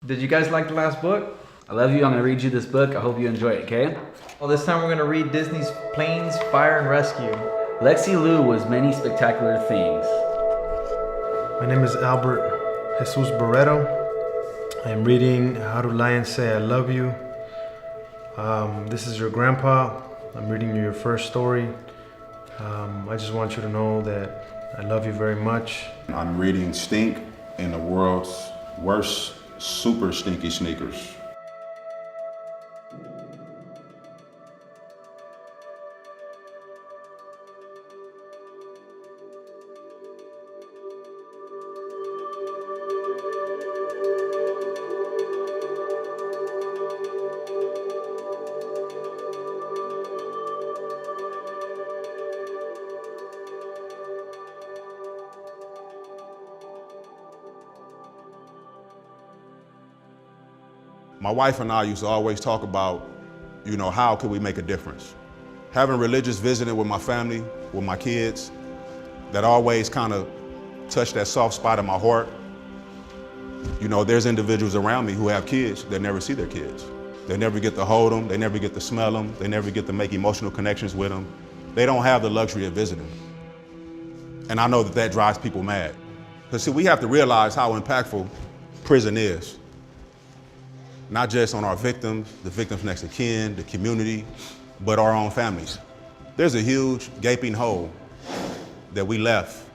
Did you guys like the last book? I love you. I'm going to read you this book. I hope you enjoy it, okay? Well, this time we're going to read Disney's Planes, Fire, and Rescue. Lexi Lou was many spectacular things. My name is Albert Jesus Barreto. I'm reading How Do Lions Say I Love You. This is your grandpa. I'm reading you your first story. I just want you to know that I love you very much. I'm reading Stink in the World's Worst Super Stinky Sneakers. My wife and I used to always talk about, how could we make a difference? Having religious visiting with my family, with my kids, that always kind of touched that soft spot in my heart. There's individuals around me who have kids that never see their kids. They never get to hold them, they never get to smell them, they never get to make emotional connections with them. They don't have the luxury of visiting. And I know that drives people mad. Because see, we have to realize how impactful prison is. Not just on our victims, the victims next of kin, the community, but our own families. There's a huge gaping hole that we left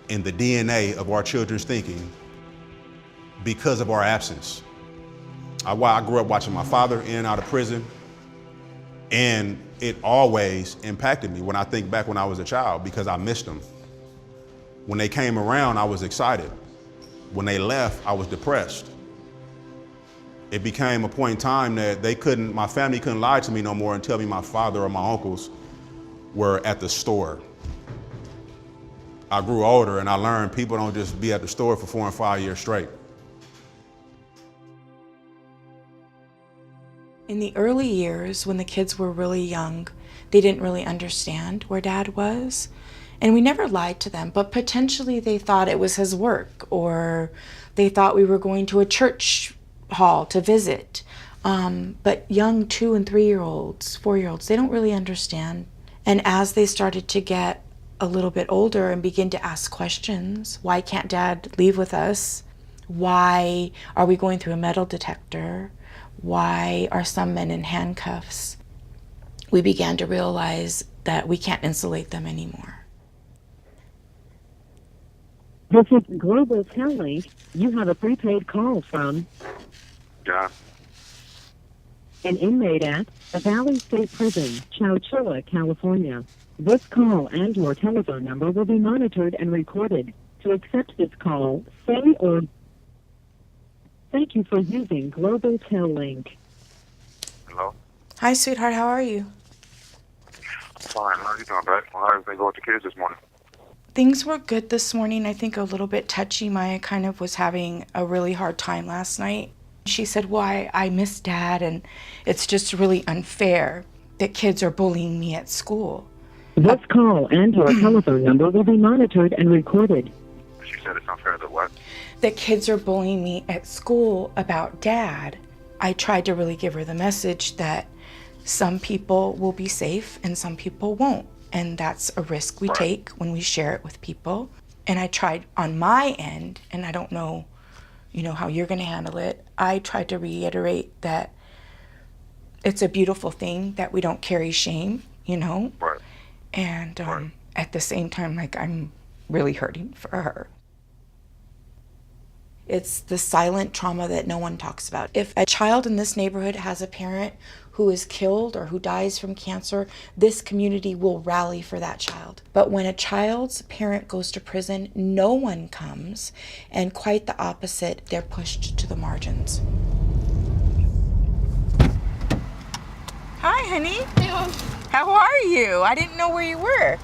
in the DNA of our children's thinking because of our absence. I grew up watching my father in and out of prison, and it always impacted me when I think back when I was a child because I missed them. When they came around, I was excited. When they left, I was depressed. It became a point in time that my family couldn't lie to me no more and tell me my father or my uncles were at the store. I grew older and I learned people don't just be at the store for 4 and 5 years straight. In the early years, when the kids were really young, they didn't really understand where Dad was. And we never lied to them, but potentially they thought it was his work, or they thought we were going to a church hall to visit. But young 2 and 3-year-olds, 4-year-olds, they don't really understand. And as they started to get a little bit older and begin to ask questions, why can't Dad leave with us? Why are we going through a metal detector? Why are some men in handcuffs? We began to realize that we can't insulate them anymore. This is Global Telly. You have a prepaid call from John. An inmate at the Valley State Prison, Chowchilla, California. This call and your telephone number will be monitored and recorded. To accept this call, say or thank you for using Global Tel Link. Hello? Hi, sweetheart, how are you? Fine. How are you doing, babe? How everything go with the kids this morning? Things were good this morning. I think a little bit touchy. Maya kind of was having a really hard time last night. She said, "Why, I miss Dad, and it's just really unfair that kids are bullying me at school." This call and your telephone number will be monitored and recorded. She said it's unfair that what? That kids are bullying me at school about Dad. I tried to really give her the message that some people will be safe and some people won't. And that's a risk we take when we share it with people. And I tried on my end, and I don't know, how you're gonna handle it. I tried to reiterate that it's a beautiful thing that we don't carry shame, Right. And at the same time, I'm really hurting for her. It's the silent trauma that no one talks about. If a child in this neighborhood has a parent who is killed or who dies from cancer, this community will rally for that child. But when a child's parent goes to prison, no one comes, and quite the opposite, they're pushed to the margins. Hi, honey. Hey, Mom. How are you? I didn't know where you were.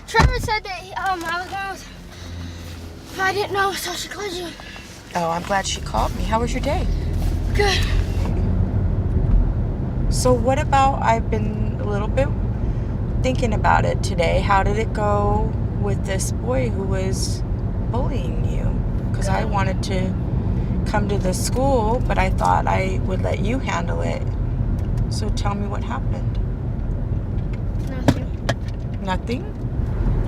Trevor said that I was going with... I didn't know, so she called you. Oh, I'm glad she called me. How was your day? Good. So what about, I've been a little bit thinking about it today. How did it go with this boy who was bullying you? Because I wanted to come to the school, but I thought I would let you handle it. So tell me what happened. Nothing. Nothing?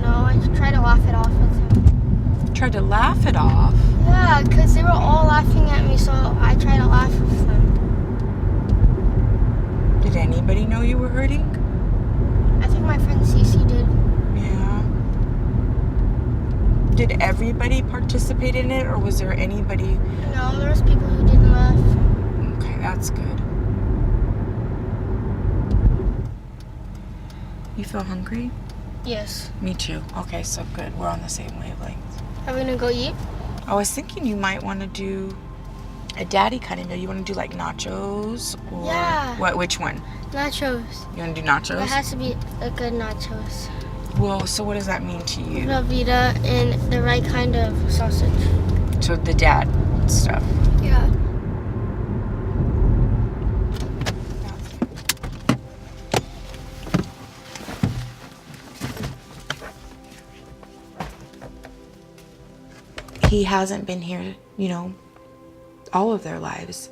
No, I tried to laugh it off with him. Tried to laugh it off? Yeah, because they were all laughing at me, so I tried to laugh with them. Did anybody know you were hurting? I think my friend Cece did. Yeah. Did everybody participate in it, or was there anybody? No, there was people who didn't laugh. Okay, that's good. You feel hungry? Yes. Me too. Okay, so good. We're on the same wavelength. Are we gonna go eat? I was thinking you might want to do a daddy kind of meal. You want to do like nachos or Yeah. what? Which one? Nachos. You want to do nachos? It has to be a good nachos. Well, so what does that mean to you? Velveeta and the right kind of sausage. So the dad stuff. Yeah. He hasn't been here, you know, all of their lives.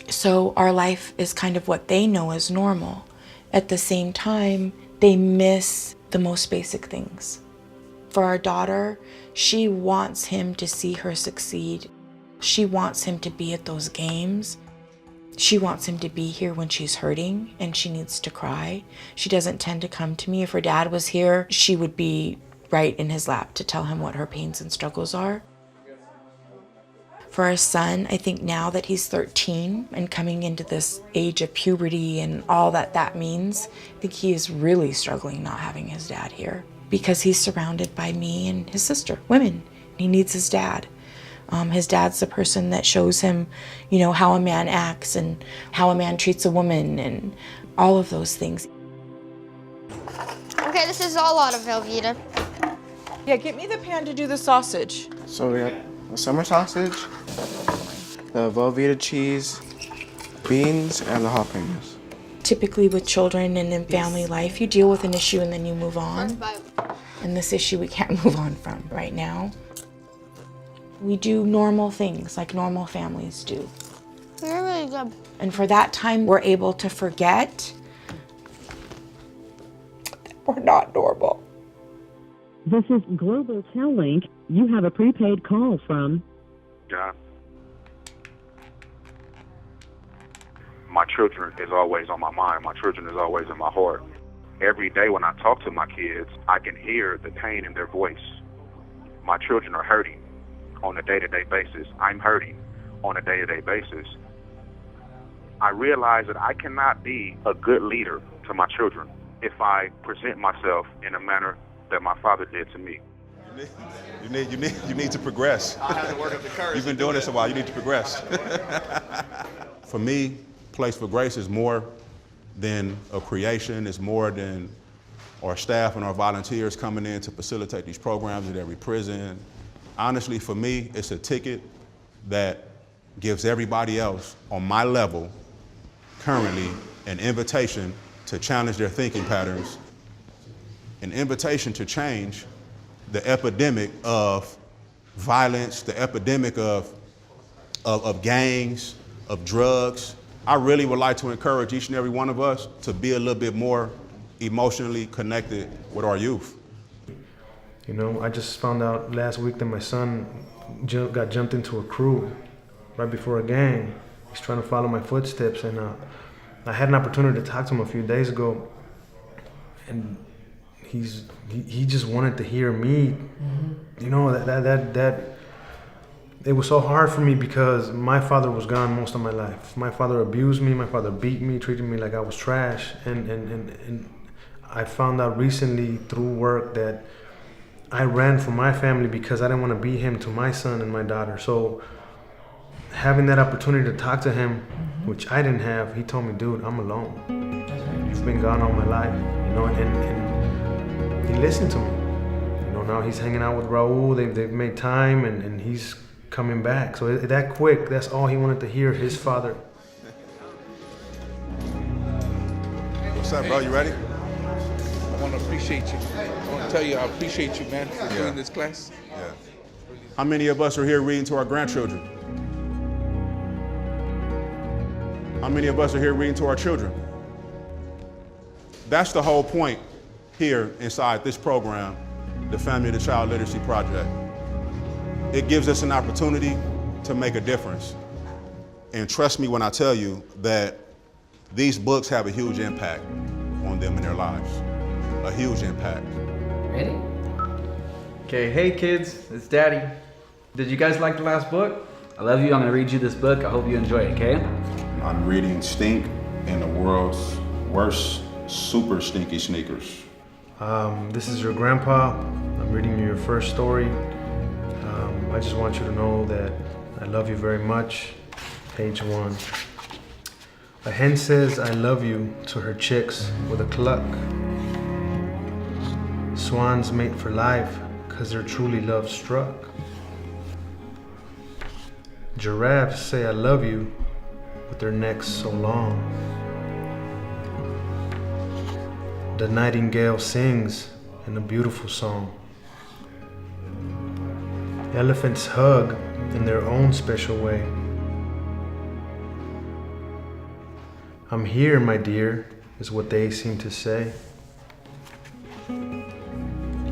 So our life is kind of what they know as normal. At the same time, they miss the most basic things. For our daughter, she wants him to see her succeed. She wants him to be at those games. She wants him to be here when she's hurting and she needs to cry. She doesn't tend to come to me. If her dad was here, she would be right in his lap to tell him what her pains and struggles are. For our son, I think now that he's 13 and coming into this age of puberty and all that that means, I think he is really struggling not having his dad here because he's surrounded by me and his sister, women. He needs his dad. His dad's the person that shows him, you know, how a man acts and how a man treats a woman and all of those things. Okay, this is a lot of Velveeta. Yeah, get me the pan to do the sausage. So we got the summer sausage, the Velveeta cheese, beans, and the jalapenos. Typically with children and in family life, you deal with an issue and then you move on. And this issue we can't move on from right now. We do normal things like normal families do. You're really good. And for that time, we're able to forget that we're not normal. This is Global Tellink. You have a prepaid call from John. My children is always on my mind. My children is always in my heart. Every day when I talk to my kids, I can hear the pain in their voice. My children are hurting on a day-to-day basis. I'm hurting on a day-to-day basis. I realize that I cannot be a good leader to my children if I present myself in a manner that my father did to me. You need to progress. I have the word of the courage. You've been doing this a while. You need to progress. For me, Place for Grace is more than a creation. It's more than our staff and our volunteers coming in to facilitate these programs at every prison. Honestly, for me, it's a ticket that gives everybody else on my level currently an invitation to challenge their thinking patterns, an invitation to change the epidemic of violence, the epidemic of gangs, of drugs. I really would like to encourage each and every one of us to be a little bit more emotionally connected with our youth. You know, I just found out last week that my son got jumped into a crew right before a gang. He's trying to follow my footsteps, and I had an opportunity to talk to him a few days ago, and he just wanted to hear me. You know, that it was so hard for me because my father was gone most of my life. My father abused me, my father beat me, treated me like I was trash, and I found out recently through work that I ran from my family because I didn't want to be him to my son and my daughter. So having that opportunity to talk to him, which I didn't have, he told me, dude, I'm alone. You've been gone all my life, you know, and he listened to me. You know, now he's hanging out with Raul, they've made time, and he's coming back. So that quick, that's all he wanted to hear, his father. What's up, bro? You ready? I want to appreciate you. I want to tell you I appreciate you, man, for doing this class. Yeah. How many of us are here reading to our grandchildren? How many of us are here reading to our children? That's the whole point here inside this program, the Family to Child Literacy Project. It gives us an opportunity to make a difference. And trust me when I tell you that these books have a huge impact on them in their lives. A huge impact. Ready? Okay, hey kids, it's Daddy. Did you guys like the last book? I love you. I'm gonna read you this book. I hope you enjoy it, okay? I'm reading Stink and the World's Worst Super Stinky Sneakers. This is your grandpa. I'm reading you your first story. I just want you to know that I love you very much. Page 1. A hen says I love you to her chicks with a cluck. Swans mate for life cause they're truly love struck. Giraffes say I love you with their necks so long. The nightingale sings in a beautiful song. Elephants hug in their own special way. I'm here, my dear, is what they seem to say.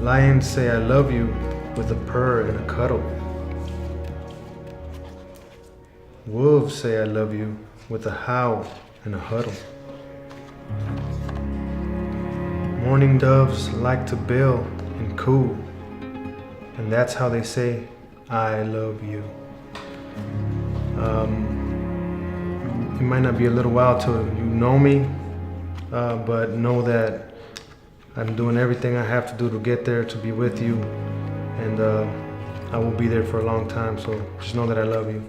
Lions say I love you with a purr and a cuddle. Wolves say I love you with a howl and a huddle. Mourning doves like to bill and coo, and that's how they say I love you. It might not be a little while till you know me, but know that I'm doing everything I have to do to get there, to be with you, and I will be there for a long time, so just know that I love you.